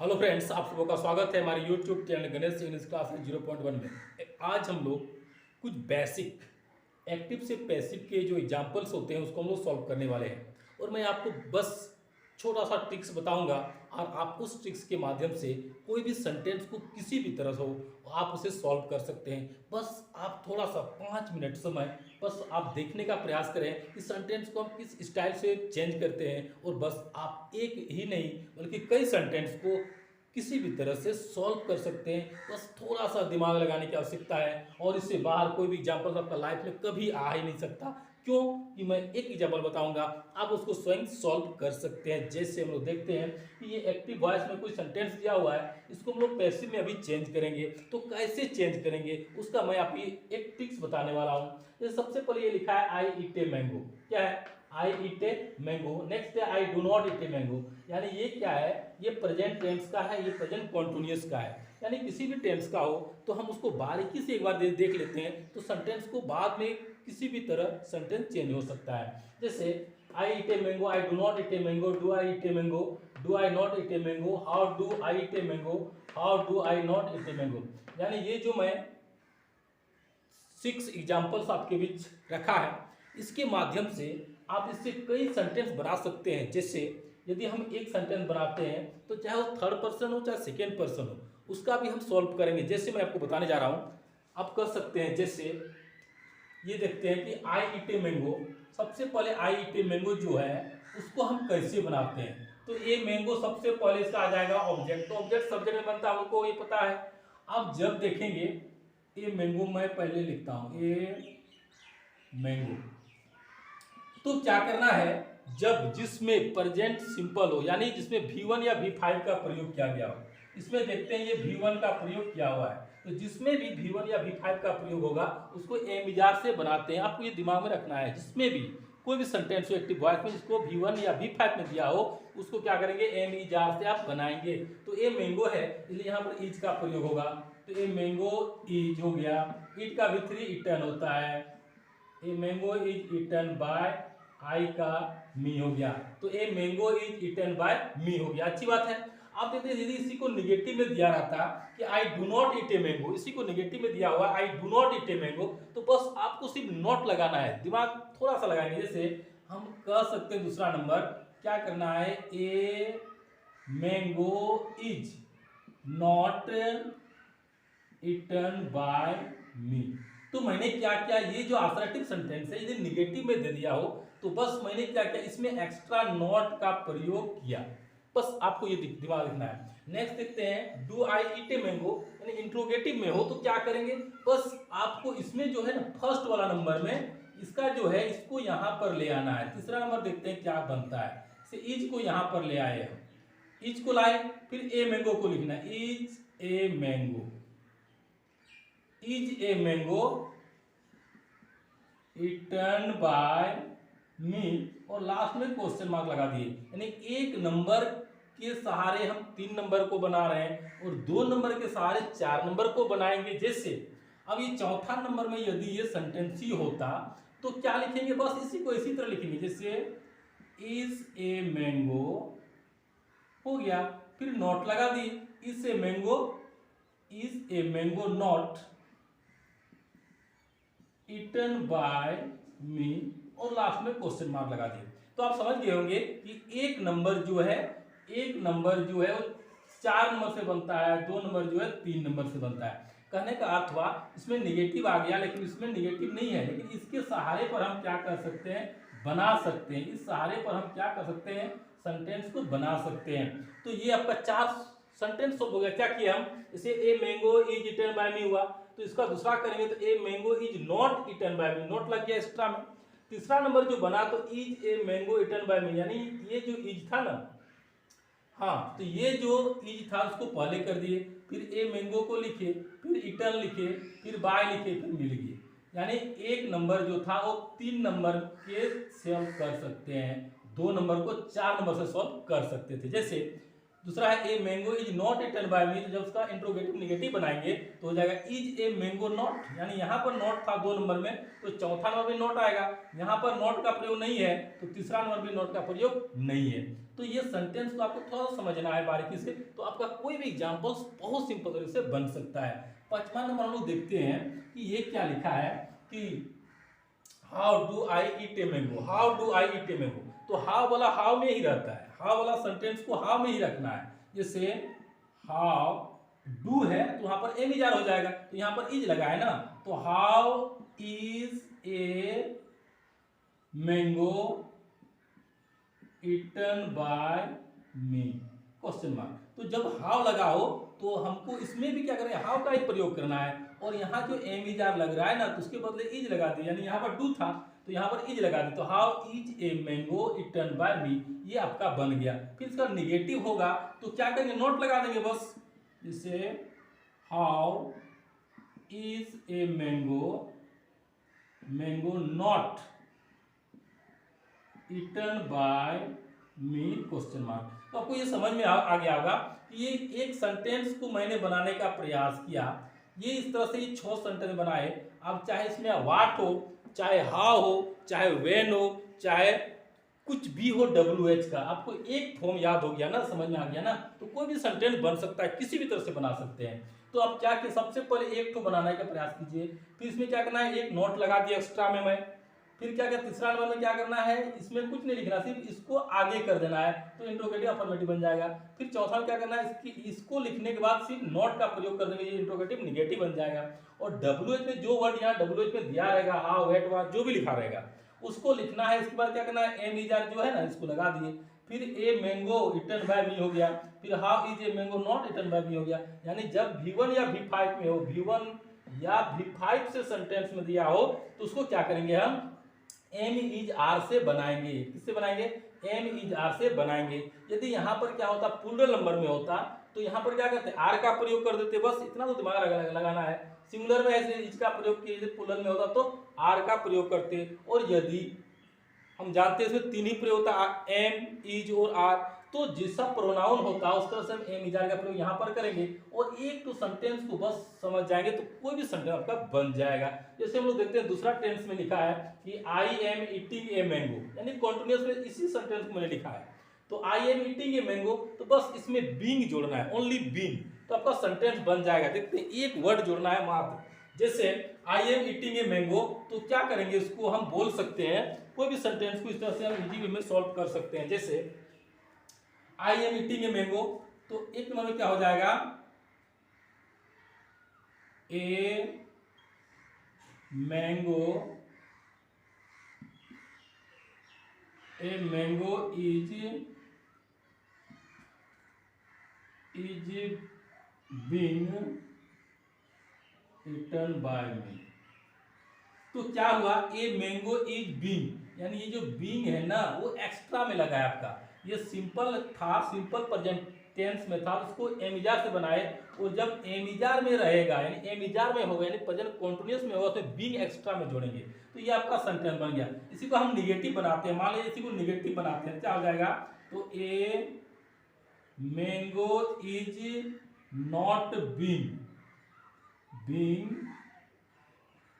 Hello friends, आप सबों का स्वागत है हमारे YouTube channel Ganesh English class 0.1 में। आज हम लोग कुछ बेसिक एक्टिव से पैसिव के जो एग्जांपल्स होते हैं उसको हम लोग सॉल्व करने वाले हैं। और मैं आपको बस छोटा सा ट्रिक्स बताऊंगा और आप उस ट्रिक्स के माध्यम से कोई भी सेंटेंस को किसी भी तरह से हो आप उसे सॉल्व कर सकते हैं। बस आप थोड़ा सा 5 मिनट समय बस आप देखने का प्रयास करें कि सेंटेंस को हम किस स्टाइल से चेंज करते हैं, और बस आप एक ही नहीं बल्कि कई सेंटेंस को किसी भी तरह से सॉल्व कर सकते हैं। बस थोड़ा सा दिमाग लगाने की आवश्यकता है, और इससे बाहर कोई भी एग्जाम्पल आपका लाइफ में कभी आ ही नहीं सकता। क्यों कि मैं एक एग्जाम्पल बताऊंगा, आप उसको स्वयं सॉल्व कर सकते हैं। जैसे हम लोग देखते हैं कि ये एक्टिव वॉइस में कोई सेंटेंस दिया हुआ है, इसको हम लोग पैसिव में अभी चेंज करेंगे। तो कैसे चेंज करेंगे उसका मैं आपको एक ट्रिक्स बताने वाला हूँ। जैसे सबसे पहले ये लिखा है आई ईट ए मैंगो। क्या है? आई ईट ए मैंगो। नेक्स्ट है आई do not eat a mango. यानी ये क्या है? ये प्रेजेंट टेंस का है, ये प्रेजेंट कॉन्टिन्यूअस का है। यानी किसी भी टेंस का हो तो हम उसको बारीकी से एक बार देख लेते हैं, तो सेंटेंस को बाद में किसी भी तरह सेंटेंस चेंज हो सकता है। जैसे I eat a mango, I do not eat a mango, do I eat a mango, do I not eat a mango, how do I eat a mango, how do I not eat a mango. यानी ये जो मैं 6 examples आपके बीच रखा है, इसके माध्यम से आप इससे कई सेंटेंस बना सकते हैं। जैसे यदि हम एक सेंटेंस बनाते हैं तो चाहे वो थर्ड पर्सन हो चाहे सेकेंड पर्सन हो, उसका भी हम सॉल्व करेंगे। जैसे मैं आपको बताने जा रहा हूँ, आप कर सकते हैं। जैसे ये देखते हैं कि आई ईट ए मैंगो। सबसे पहले आई ईट ए मैंगो जो है उसको हम कैसे बनाते हैं, तो ये मैंगो सबसे पहले इसका आ जाएगा ऑब्जेक्ट। तो ऑब्जेक्ट सब्जेक्ट में बनता है, हमको ये पता है। अब जब देखेंगे ये मैंगो, मैं पहले लिखता हूं ये मैंगो। तो क्या करना है, जब जिसमें प्रेजेंट सिंपल हो यानी जिसमें V1 या V5 का प्रयोग किया गया हो, इसमें देखते हैं ये V1 का प्रयोग किया हुआ है, तो जिसमें भी V1 या V5 का प्रयोग होगा उसको एमिजार से बनाते हैं। आपको ये दिमाग में रखना है, जिसमें भी कोई भी सेंटेंस हो एक्टिव वॉइस में जिसको V1 या V5 में दिया हो उसको क्या करेंगे, एमिजार से आप बनाएंगे। तो ये मैंगो है इसलिए यहाँ पर इज का प्रयोग होगा, तो ये मैंगो इज हो गया। इट का V3 इटन होता है, ये mango is eaten by I का मी हो गया। तो a mango is eaten by me हो गया। अच्छी बात है। आप देखते हैं यदि इसी को निगेटिव में दिया रहता कि आई do not eat a mango, इसी को निगेटिव में दिया हुआ आई do not eat a mango, तो बस आपको सिर्फ नॉट लगाना है, दिमाग थोड़ा सा लगाएंगे। जैसे हम कह सकते हैं दूसरा नंबर क्या करना है, a mango is not eaten by me. तो मैंने क्या किया, ये जो असर्टिव सेंटेंस है यदि निगेटिव में दे दिया हो तो बस मैंने क्या किया, इसमें एक्स्ट्रा नॉट का प्रयोग किया। बस आपको ये दिमाग रखना है। नेक्स्ट देखते हैं, do I eat a mango, यानी इंट्रोगेटिव में हो तो क्या करेंगे, बस आपको इसमें जो है ना फर्स्ट वाला नंबर में इसका जो है इसको यहां पर ले आना है। तीसरा नंबर देखते हैं क्या बनता है, इसे इज को यहां पर ले आए हम, इज को लाए, फिर ए मैंगो को लिखना है, is a mango, is a mango eaten by me, और लास्ट में क्वेश्चन मार्क लगा दिए। यानी एक नंबर के सहारे हम 3 नंबर को बना रहे हैं और 2 नंबर के सहारे 4 नंबर को बनाएंगे। जैसे अब ये चौथा नंबर में यदि ये सेंटेंस ही होता तो क्या लिखेंगे, बस इसी को इसी तरह लिखेंगे। जैसे इज ए मैंगो हो गया, फिर नॉट लगा दी, is a mango not eaten by me, और लास्ट में क्वेश्चन मार्क लगा दिए। तो आप समझ गए होंगे कि एक नंबर जो है वो 4 नंबर से बनता है, 2 नंबर जो है 3 नंबर से बनता है। कहने का अर्थ हुआ इसमें निगेटिव आ गया, लेकिन इसमें निगेटिव नहीं है, लेकिन इसके सहारे पर हम क्या कर सकते हैं, बना सकते हैं। इस सहारे पर हम क्या कर सकते हैं, सेंटेंस को बना सकते हैं। तो ये आपका 4 सेंटेंस हो गया। क्या किया हम, इसे a mango is eaten by me हुआ, तो इसका दूसरा करेंगे तो a mango is not eaten by me, not लग गया एक्स्ट्रा में। तीसरा नंबर जो बना तो is a mango eaten by me, यानी ये जो इज था ना, हाँ, तो ये जो इज था उसको पहले कर दिए, फिर ए मैंगो को लिखे, फिर इटन लिखे, फिर बाय लिखे, फिर मिल गए। यानी एक नंबर जो था वो 3 नंबर के सॉल्व कर सकते हैं, 2 नंबर को 4 नंबर से सॉल्व कर सकते थे। जैसे दूसरा है a mango is not eaten by me, तो जब उसका इंट्रोगेटिव निगेटिव बनाएंगे तो हो जाएगा इज ए मैंगो नॉट, यानी यहाँ पर नॉट था 2 नंबर में तो चौथा नंबर भी नॉट आएगा। यहाँ पर नॉट का प्रयोग नहीं है तो तीसरा नंबर भी नॉट का प्रयोग नहीं है। तो ये सेंटेंस को आपको थोड़ा सा समझना है बारीकी से, तो आपका कोई भी एग्जाम्पल्स बहुत सिंपल तरीके से बन सकता है। 5वां नंबर हम लोग देखते हैं कि ये क्या लिखा है कि how do I eat a mango, how do I eat a mango. तो हाउ वाला हाउ में ही रहता है, हाउ वाला सेंटेंस को हाउ में ही रखना है। जैसे हाउ डू है तो वहां पर एम इजार हो जाएगा, तो यहाँ पर इज लगा है ना, तो how is a mango eaten by me question mark. तो जब हाउ लगा हो तो हमको इसमें भी क्या करें, हाउ का ही प्रयोग करना है। और यहाँ जो एम इजार लग रहा है ना, तो उसके बदले इज लगा दिया, यानी यहाँ पर डू था तो यहाँ पर इज लगा दी, तो how is a mango eaten by me, ये आपका बन गया। फिर इसका निगेटिव होगा तो क्या करेंगे, नोट लगा देंगे बस। जैसे how is a mango, mango not eaten by me question mark. तो आपको ये समझ में आ गया होगा कि ये एक सेंटेंस को मैंने बनाने का प्रयास किया, ये इस तरह से ये 6 सेंटेंस बनाए। अब चाहे इसमें व्हाट हो, चाहे हाउ हो, चाहे व्हेन हो, चाहे कुछ भी हो WH का, आपको एक फॉर्म याद हो गया ना, समझ में आ गया ना, तो कोई भी सेंटेंस बन सकता है, किसी भी तरह से बना सकते हैं। तो आप क्या कि सबसे पहले एक तो बनाने का प्रयास कीजिए, फिर इसमें क्या करना है, एक नोट लगा दिया एक्स्ट्रा में मैं। फिर क्या करना, तीसरा नंबर में क्या करना है, इसमें कुछ नहीं लिखना, सिर्फ इसको आगे कर देना है, तो इंट्रोगेटिव अफर्मेटिव बन जाएगा। फिर चौथा में क्या करना है, इसको लिखने के बाद सिर्फ नॉट का प्रयोग कर देंगे, ये इंट्रोगेटिव निगेटिव बन जाएगा। और WH में जो वर्ड यहाँ WH में दिया रहेगा, हाउ व्हाट वाट जो भी लिखा रहेगा उसको लिखना है। इसके बाद क्या करना है, एम इजार जो है ना इसको लगा दिए, फिर a mango eaten by me हो गया, फिर how is a mango not eaten by me हो गया। यानी जब V1 या V5 में हो, V1 या V5 से सेंटेंस में दिया हो तो उसको क्या करेंगे, हम एम इज आर से बनाएंगे। किससे बनाएंगे, एम इज आर से बनाएंगे। यदि यहाँ पर क्या होता, प्लूरल नंबर में होता तो यहाँ पर क्या करते, आर का प्रयोग कर देते, बस इतना तो दिमाग लगाना है। सिंगुलर में ऐसे इज का प्रयोग किए, प्लूरल में होता तो आर का प्रयोग करते। और यदि हम जानते हैं इसमें 3 ही प्रयोग होता, एम इज और आर, तो जैसा प्रोनाउन होता है उस तरह से हम एम इज आर का प्रयोग यहाँ पर करेंगे। और एक तो सेंटेंस को बस समझ जाएंगे तो कोई भी सेंटेंस आपका बन जाएगा। जैसे हम लोग देखते हैं दूसरा टेंस में लिखा है कि आई एम ईटिंग ए मैंगो, यानी कॉन्टिन्यूअस में इसी सेंटेंस को मैंने लिखा है, तो आई एम ईटिंग ए मैंगो, तो बस इसमें बीइंग जोड़ना है, ओनली बीइंग, तो आपका सेंटेंस बन जाएगा। देखते हैं एक वर्ड जोड़ना है मात्र। जैसे I am eating a mango, तो क्या करेंगे, इसको हम बोल सकते हैं, कोई भी सेंटेंस को इस तरह से हम इजी वे में सॉल्व कर सकते हैं। जैसे I am eating a mango, तो एक नंबर में क्या हो जाएगा, a mango is being eaten by me. तो क्या हुआ, ए मैंगो इज बीइंग, यानी ये जो बीइंग है ना वो एक्स्ट्रा में लगा है आपका। ये सिंपल था, सिंपल प्रेजेंट टेंस में था, उसको एमिजार से बनाए। और जब एमिजार में रहेगा, यानी एमिजार में होगा, यानी प्रेजेंट कॉन्टिन्यूअस में होगा, उसमें बीइंग एक्स्ट्रा में जोड़ेंगे, तो ये आपका सेंटेंस बन गया। इसी को हम निगेटिव बनाते हैं, मान लीजिए इसी को निगेटिव बनाते हैं, क्या हो जाएगा, तो a mango is not being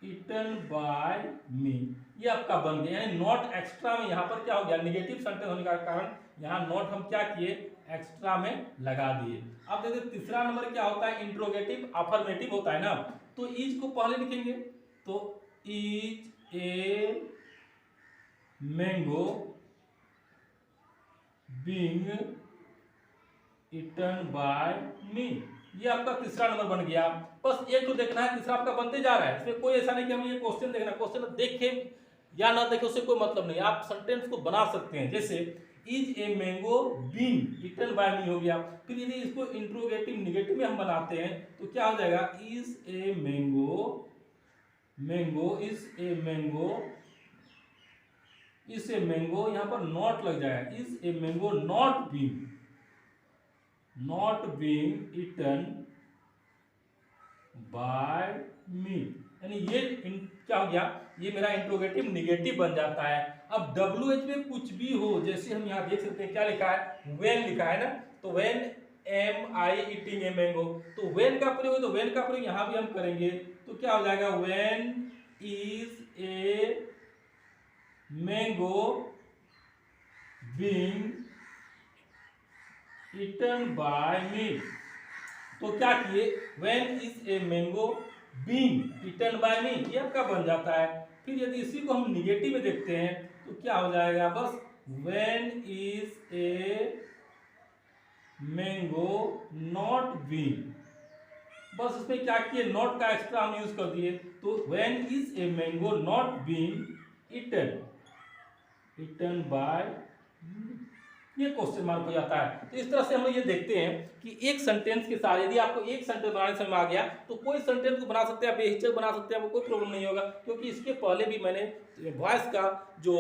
eaten by me, ये आपका बन गया। यानी नॉट एक्स्ट्रा में यहाँ पर क्या हो गया, निगेटिव सेंटेंस होने का कारण यहाँ नॉट हम क्या किए, एक्स्ट्रा में लगा दिए। अब देखिए तीसरा नंबर क्या होता है, इंट्रोगेटिव अफर्मेटिव होता है ना, तो इज को पहले लिखेंगे, तो is a mango being eaten by me, ये आपका तीसरा नंबर बन गया। बस एक तो देखना है, तीसरा आपका बनते जा रहा है, इसमें कोई ऐसा नहीं कि हमें ये क्वेश्चन देखना, क्वेश्चन देखे या ना देखे उससे कोई मतलब नहीं, आप सेंटेंस को बना सकते हैं। जैसे is a mango being eaten by me हो गया। फिर यदि इसको इंट्रोगेटिव निगेटिव में हम बनाते हैं तो क्या हो जाएगा, is a mango is a mango, यहाँ पर नॉट लग जाएगा, is a mango not being eaten by me, यानी ये क्या हो गया, ये मेरा इंट्रोगेटिव निगेटिव बन जाता है। अब WH में कुछ भी हो, जैसे हम यहाँ देख सकते हैं क्या लिखा है, व्हेन लिखा है ना, तो when am I eating a mango, तो व्हेन का प्रयोग, तो व्हेन का प्रयोग यहाँ भी हम करेंगे, तो क्या हो जाएगा, when is a mango being eaten by me. तो क्या किए, when is a mango been eaten by me, ये आपका बन जाता है। फिर यदि इसी को हम निगेटिव में देखते हैं तो क्या हो जाएगा, बस when is a mango not been, बस उसमें क्या किए, नॉट का एक्स्ट्रा हम यूज कर दिए। तो when is a mango not been eaten by, ये क्वेश्चन मार्क हो जाता है। तो इस तरह से हम ये देखते हैं कि एक सेंटेंस के साथ यदि आपको एक सेंटेंस बनाने समझ में आ गया तो कोई सेंटेंस को बना सकते हैं, बेहिचक बना सकते हैं, आपको कोई प्रॉब्लम नहीं होगा। क्योंकि इसके पहले भी मैंने वॉइस का जो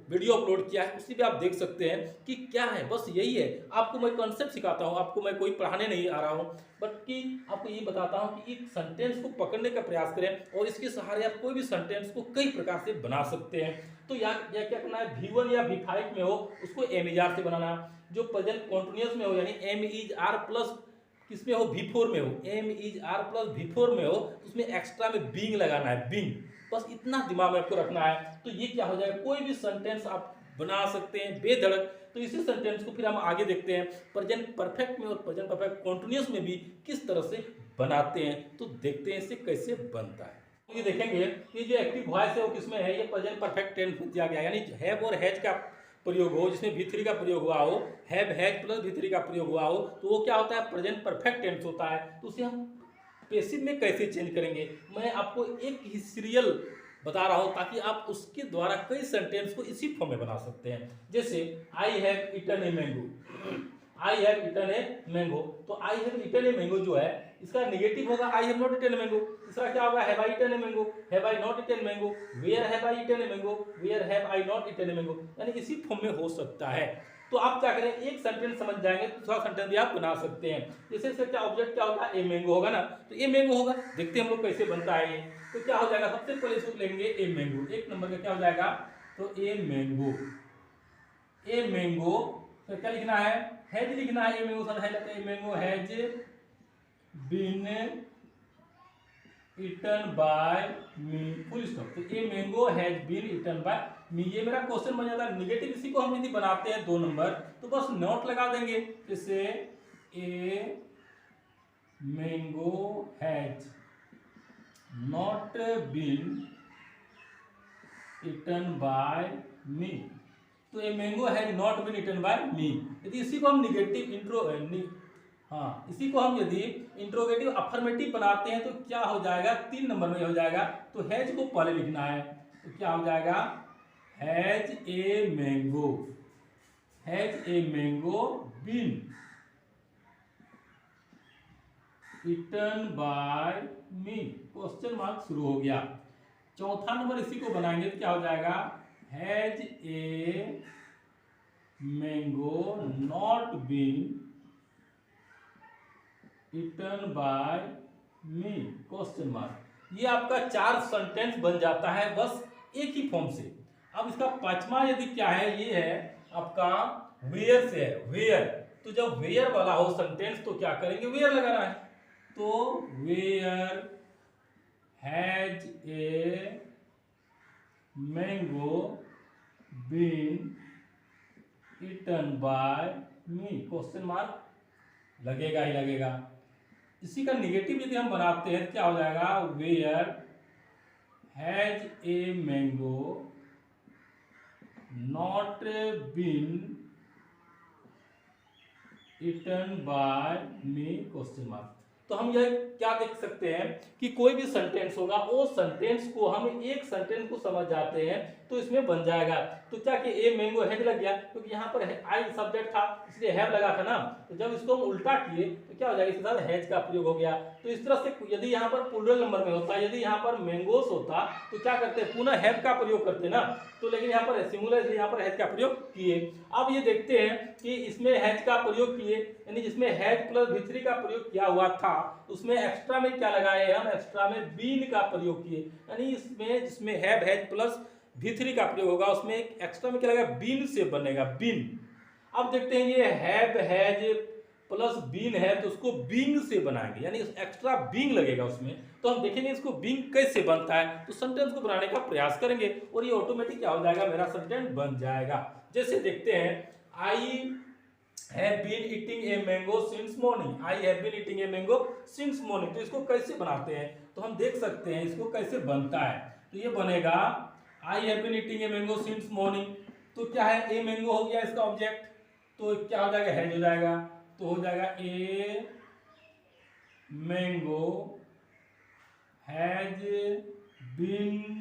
वीडियो अपलोड किया है उसी पे आप देख सकते हैं कि क्या है, बस यही है। आपको मैं कॉन्सेप्ट सिखाता हूँ, आपको मैं कोई पढ़ाने नहीं आ रहा हूँ, बल्कि आपको ये बताता हूँ कि एक सेंटेंस को पकड़ने का प्रयास करें और इसके सहारे आप कोई भी सेंटेंस को कई प्रकार से बना सकते हैं। तो या क्या करना है, V1 या V5 में हो उसको एम इज आर से बनाना, जो प्रेजेंट कॉन्टिन्यूअस में हो यानी एम इज आर प्लस किसमें हो, V4 में हो, M is are plus V4 में हो, उसमें एक्स्ट्रा में बीइंग लगाना है, बीइंग, बस इतना दिमाग में आपको रखना है। तो ये क्या हो जाएगा, कोई भी सेंटेंस आप बना सकते हैं बेधड़क। तो इसी सेंटेंस को फिर हम आगे देखते हैं प्रेजेंट परफेक्ट में और प्रेजेंट परफेक्ट कॉन्टिन्यूअस में भी किस तरह से बनाते हैं। तो देखते हैं इसे कैसे बनता है। ये देखेंगे कि जो एक्टिव वॉइस है वो किसमें है, ये प्रेजेंट परफेक्ट टेंस में दिया गया, यानी हैव और हैज का प्रयोग हो, जिसमें V3 का प्रयोग हुआ हो, हैव हैज प्लस V3 का प्रयोग हुआ हो, तो वो क्या होता है, प्रेजेंट परफेक्ट टेंस होता है। तो उसे हम पैसिव में कैसे चेंज करेंगे, मैं आपको एक ही सीरियल बता रहा हूं ताकि आप उसके द्वारा कई सेंटेंस को इसी फॉर्म में बना सकते हैं। जैसे I have eaten a mango, I have eaten a mango, तो I have eaten a mango जो है इसका नेगेटिव होगा I have not eaten a mango. इसका क्या होगा, have I eaten a mango, have I not eaten mango, where have I eaten a mango, where have I not eaten a mango, यानी इसी form में हो सकता है। तो आप क्या करें, एक सेंटेंस समझ जाएंगे तो दूसरा सेंटेंस भी आप बना सकते हैं। जैसे इसका क्या ऑब्जेक्ट क्या होगा, ए मैंगो होगा ना, तो ए मैंगो होगा, देखते हैं हम लोग कैसे बनता है ये। तो क्या हो जाएगा, सबसे पहले इसको लेंगे ए मैंगो, एक नंबर का क्या हो जाएगा, तो ए मैंगो, ए मैंगो, तो क्या लिखना है, हैज लिखना है, ए मैंगो साथ है, a mango has been eaten by me, full stop. तो a mango has been eaten by me, ये मेरा क्वेश्चन बन जाता है। नेगेटिव इसी को हम यदि बनाते हैं 2 नंबर तो बस नॉट लगा देंगे, जैसे a mango has not been eaten by me, तो a mango has not been eaten by me. यदि इसी को हम निगेटिव इसी को हम यदि इंट्रोगेटिव अफर्मेटिव बनाते हैं तो क्या हो जाएगा, 3 नंबर में हो जाएगा। तो हैज को पहले लिखना है, तो क्या हो जाएगा, has a mango, has a mango been eaten by me, question mark शुरू हो गया। चौथा नंबर इसी को बनाएंगे तो क्या हो जाएगा, has a mango not been eaten by me, question mark. ये आपका 4 सेंटेंस बन जाता है बस एक ही फॉर्म से। अब इसका 5वां यदि क्या है, ये है आपका वेयर से है, वेयर। तो जब वेयर वाला हो सेंटेंस तो क्या करेंगे, वेयर लगाना है। तो where has a mango been eaten by me, question mark लगेगा ही लगेगा। इसी का निगेटिव यदि हम बनाते हैं तो क्या हो जाएगा, where has a mango not been eaten by me, question mark. तो हम यह क्या देख सकते हैं कि कोई भी सेंटेंस होगा वो सेंटेंस को हम एक सेंटेंस को समझ जाते हैं तो इसमें बन जाएगा। तो क्या कि ए मैंगो हैज लग गया क्योंकि यहाँ पर आई सब्जेक्ट था इसलिए हैव लगा था ना। तो जब इसको हम उल्टा किए तो क्या हो जाएगा, इसके साथ हैज का प्रयोग हो गया। तो इस तरह से यदि यहाँ पर प्लूरल नंबर में होता, यदि यहाँ पर मैंगोस होता तो क्या करते हैं, पुनः हैव का प्रयोग करते ना। तो लेकिन यहाँ पर सिंगुलर इसलिए यहाँ पर हैज का प्रयोग किए। अब ये देखते हैं कि इसमें हैज का प्रयोग किए, यानी जिसमें हैज प्लस V3 का प्रयोग किया हुआ था उसमें एक्स्ट्रा में क्या लगाए हम, एक्स्ट्रा में बीन का प्रयोग किए। यानी इसमें जिसमें हैव हैज प्लस V3 का प्रयोग होगा उसमें एक्स्ट्रा में क्या लगेगा, बीन से बनेगा, बीन। अब देखते हैं ये हैव हैज प्लस बीन है तो उसको बीइंग से बनाएंगे, यानी एक्स्ट्रा बीइंग लगेगा उसमें। तो हम देखेंगे इसको बीइंग कैसे बनता है, तो सेंटेंस को बनाने का प्रयास करेंगे और ये ऑटोमेटिक क्या हो जाएगा, मेरा सेंटेंस बन जाएगा। जैसे देखते हैं, I have been eating a mango since morning, I have been eating a mango since morning. तो इसको कैसे बनाते हैं, तो हम देख सकते हैं इसको कैसे बनता है। तो ये बनेगा I have been eating a mango since morning, तो क्या है, ए मैंगो हो गया इसका ऑब्जेक्ट, तो क्या हो जाएगा, हैज हो जाएगा, तो हो जाएगा a mango has been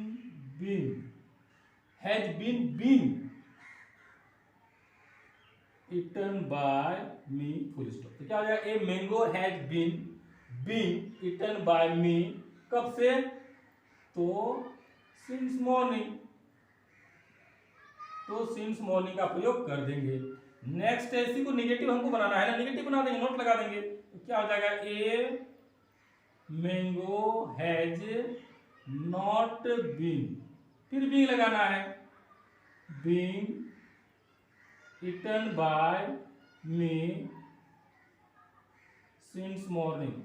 eaten by me, full stop. तो क्या हो जाएगा, a mango has been eaten by me, कब से, तो सिंस मॉर्निंग, तो सिंस मॉर्निंग का प्रयोग कर देंगे। नेक्स्ट है, इसी को निगेटिव हमको बनाना है ना, निगेटिव बना देंगे, नोट लगा देंगे। तो क्या हो जाएगा, a mango has not been, फिर बीन लगाना है, been eaten by me since morning।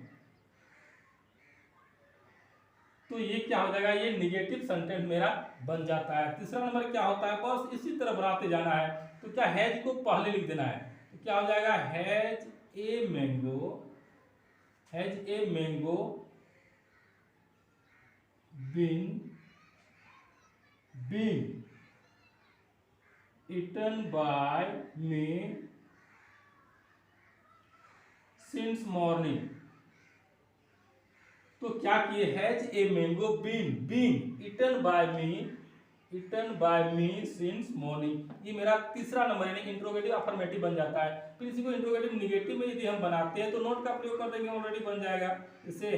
तो ये क्या हो जाएगा, ये निगेटिव सेंटेंस मेरा बन जाता है। तीसरा नंबर क्या होता है, बस इसी तरह बनाते जाना है। तो क्या, हैज को पहले लिख देना है, तो क्या हो जाएगा, has a mango been eaten by me since morning। तो क्या किए, has a mango been eaten by me since morning। ये मेरा तीसरा नंबर यानी इंट्रोगेटिव अफर्मेटिव बन जाता है। फिर इसी को इंट्रोगेटिव निगेटिव में यदि हम बनाते हैं तो नोट का प्रयोग कर देंगे, ऑलरेडी बन जाएगा। जैसे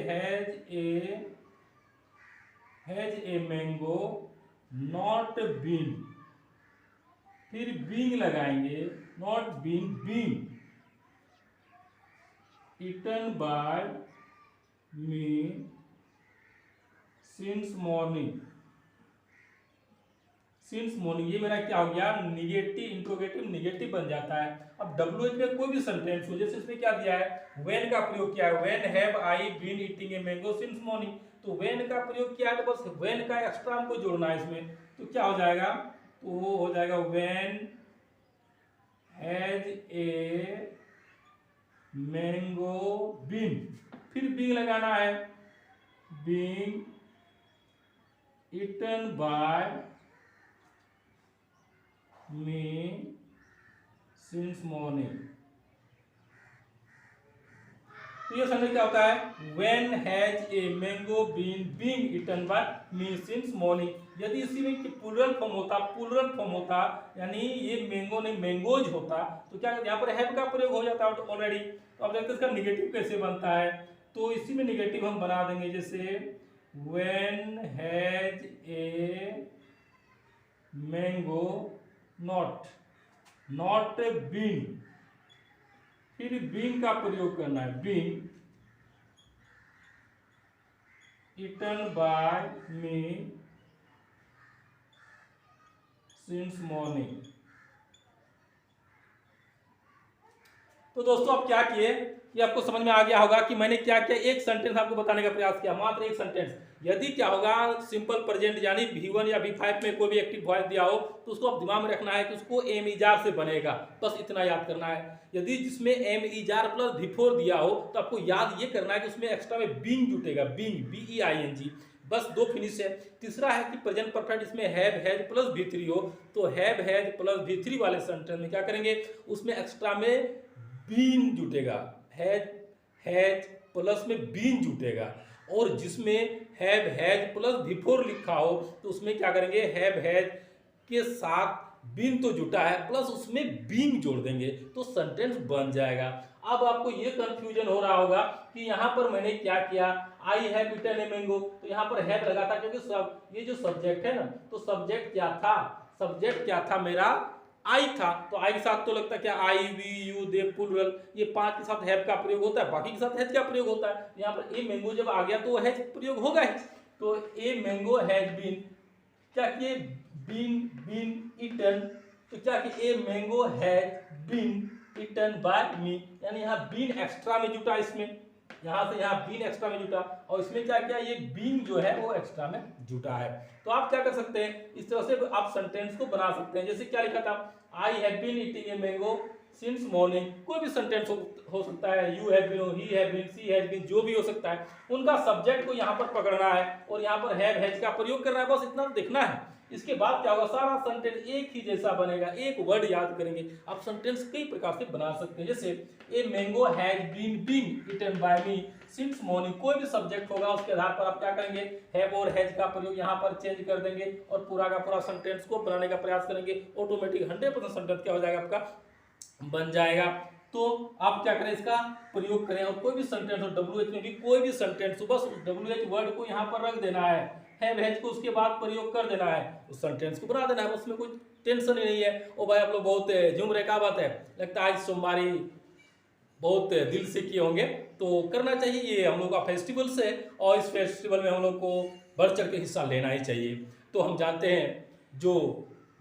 has a mango not been, फिर बीइंग लगाएंगे, not being eaten by me since morning। ये मेरा क्या हो गया, निगेटिव इंट्रोगेटिव निगेटिव बन जाता है। अब WH में कोई भी सेंटेंस हो, जैसे इसमें क्या दिया है, व्हेन का प्रयोग किया है, when have I been eating a mango since morning. तो व्हेन का प्रयोग किया है, तो बस व्हेन का एक्स्ट्रा हमको जोड़ना है इसमें। तो क्या हो जाएगा, तो वो हो जाएगा when has a mango been, फिर बीइंग लगाना है, being eaten by me since morning. तो ये समझ क्या होता है, when has a mango been being eaten by me since morning. यदि इसी में प्लूरल फॉर्म होता यानी ये मैंगो नहीं मैंगोज होता, तो क्या यहाँ पर हैव का प्रयोग हो जाता है ऑलरेडी। तो अब देखते हैं इसका निगेटिव कैसे बनता है। तो इसी में निगेटिव हम बना देंगे, जैसे when has a mango not been, फिर बीन का प्रयोग करना है, been eaten by me since morning. तो दोस्तों आप क्या किए, कि आपको समझ में आ गया होगा कि मैंने क्या किया, एक सेंटेंस आपको बताने का प्रयास किया, मात्र एक सेंटेंस। यदि क्या होगा, सिंपल प्रेजेंट यानी V1 या V5 में कोई भी एक्टिव वॉइस दिया हो, तो उसको आप दिमाग में रखना है कि उसको एम ईजार से बनेगा, बस इतना याद करना है। यदि जिसमें एम ईजार प्लस बिफोर दिया हो, तो आपको याद ये करना है कि उसमें एक्स्ट्रा में बीइंग जुटेगा, बीइंग BEING, बस 2 फिनिश है। तीसरा है कि प्रेजेंट परफेक्ट इसमें हैव हैज प्लस V3 हो, तो हैव हैज प्लस V3 वाले सेंटेंस में क्या करेंगे, उसमें एक्स्ट्रा में बीन जुटेगा, हैज प्लस में बीन जुटेगा। और जिसमें हैव हैज प्लस बिफोर लिखा हो, तो उसमें क्या करेंगे, हैव हैज के साथ बीन तो जुटा है प्लस उसमें बीइंग जोड़ देंगे, तो सेंटेंस बन जाएगा। अब आपको ये कंफ्यूजन हो रहा होगा कि यहाँ पर मैंने क्या किया, I have eaten a mango, तो यहाँ पर हैव लगा था क्योंकि सब ये जो सब्जेक्ट है ना, तो सब्जेक्ट क्या था मेरा आई था, तो आई के साथ तो लगता है क्या, आई वी यू दे प्लूरल, ये 5 के साथ हैव का प्रयोग होता है, बाकी के साथ हैज का प्रयोग होता है। यहाँ पर ए मैंगो जब आ गया तो हैज प्रयोग होगा ही। तो ए मैंगो हैज बीन, क्या किए, बीन ईटन, तो क्या कि a mango has been eaten by me, यानी यहाँ बीन एक्स्ट्रा में जुटा, इसमें यहाँ से यहाँ बीन एक्स्ट्रा में जुटा, और इसमें क्या किया, ये बीन जो है वो एक्स्ट्रा में जुटा है। तो आप क्या कर सकते हैं, इस तरह से आप सेंटेंस को बना सकते हैं। जैसे क्या लिखा था, I have been eating a mango since morning, कोई भी सेंटेंस हो सकता है, you have been, he have been, she has been, जो भी हो सकता है, उनका सब्जेक्ट को यहाँ पर पकड़ना है और यहाँ पर हैव हैज का प्रयोग करना है, बस इतना देखना है। इसके बाद क्या होगा, सारा सेंटेंस एक ही जैसा बनेगा, एक वर्ड याद करेंगे। आप सेंटेंस कई प्रकार से बना सकते हैं, जैसे a mango has been being eaten by me since morning, कोई भी सब्जेक्ट होगा उसके आधार पर आप क्या करेंगे, हैव और हैज का प्रयोग यहाँ पर चेंज कर देंगे और पूरा का पूरा सेंटेंस को बनाने का प्रयास करेंगे। ऑटोमेटिक 100% सेंटेंस क्या हो जाएगा, आपका बन जाएगा। तो आप क्या करें, इसका प्रयोग करें। और कोई भी सेंटेंस हो, WH में भी कोई भी सेंटेंस हो, बस उस WH वर्ड को यहाँ पर रख देना है, हैव हैज को उसके बाद प्रयोग कर देना है, उस सेंटेंस को बना देना है, उसमें कोई टेंशन ही नहीं है। ओ भाई आप लोग बहुत झूम रहे, क्या बात है, लगता है आज सोमवारी बहुत दिल से किए होंगे, तो करना चाहिए। ये हम लोग का फेस्टिवल से, और इस फेस्टिवल में हम लोग को बढ़ चढ़ के हिस्सा लेना ही चाहिए। तो हम जानते हैं जो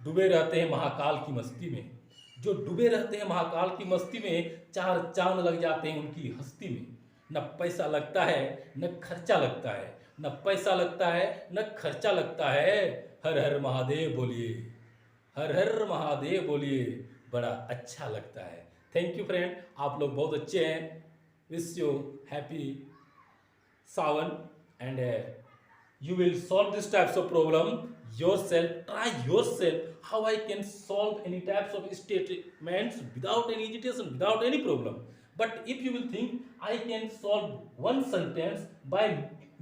डूबे रहते हैं महाकाल की मस्ती में, जो डूबे रहते हैं महाकाल की मस्ती में, 4 चांद लग जाते हैं उनकी हस्ती में। न पैसा लगता है न खर्चा लगता है, न पैसा लगता है न खर्चा लगता है, हर हर महादेव बोलिए, हर हर महादेव बोलिए, बड़ा अच्छा लगता है। थैंक यू फ्रेंड, आप लोग बहुत अच्छे हैं। Wish you happy Sawan and you will solve this types of problem yourself. Try yourself how I can solve any types of statements without any hesitation, without any problem. But if you will think I can solve one sentence by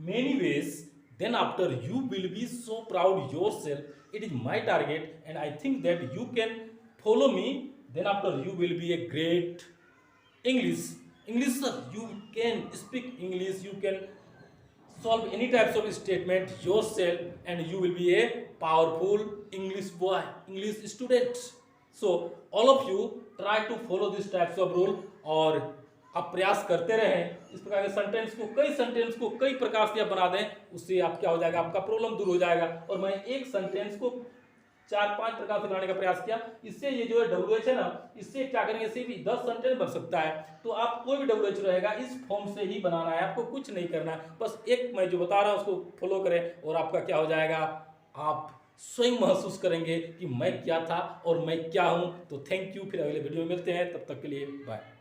many ways, then after you will be so proud yourself. It is my target and I think that you can follow me. Then after you will be a great English sir. You can speak English, you can solve any types of statement yourself and you will be a powerful English boy, English student. So all of you try to follow these types of rule और आप प्रयास करते रहें। इस प्रकार के sentence को कई प्रकार से आप बना दें, उससे आप क्या हो जाएगा, आपका प्रॉब्लम दूर हो जाएगा। और मैं एक सेंटेंस को 4-5 प्रकार से बनाने का प्रयास किया। इससे ये जो है WH है ना, इससे क्या करेंगे, इससे भी 10 सेंटेंस बन सकता है। तो आप कोई भी WH रहेगा इस फॉर्म से ही बनाना है, आपको कुछ नहीं करना है, बस एक मैं जो बता रहा हूँ उसको फॉलो करें और आपका क्या हो जाएगा, आप स्वयं महसूस करेंगे कि मैं क्या था और मैं क्या हूँ। तो थैंक यू, फिर अगले वीडियो में मिलते हैं, तब तक के लिए बाय।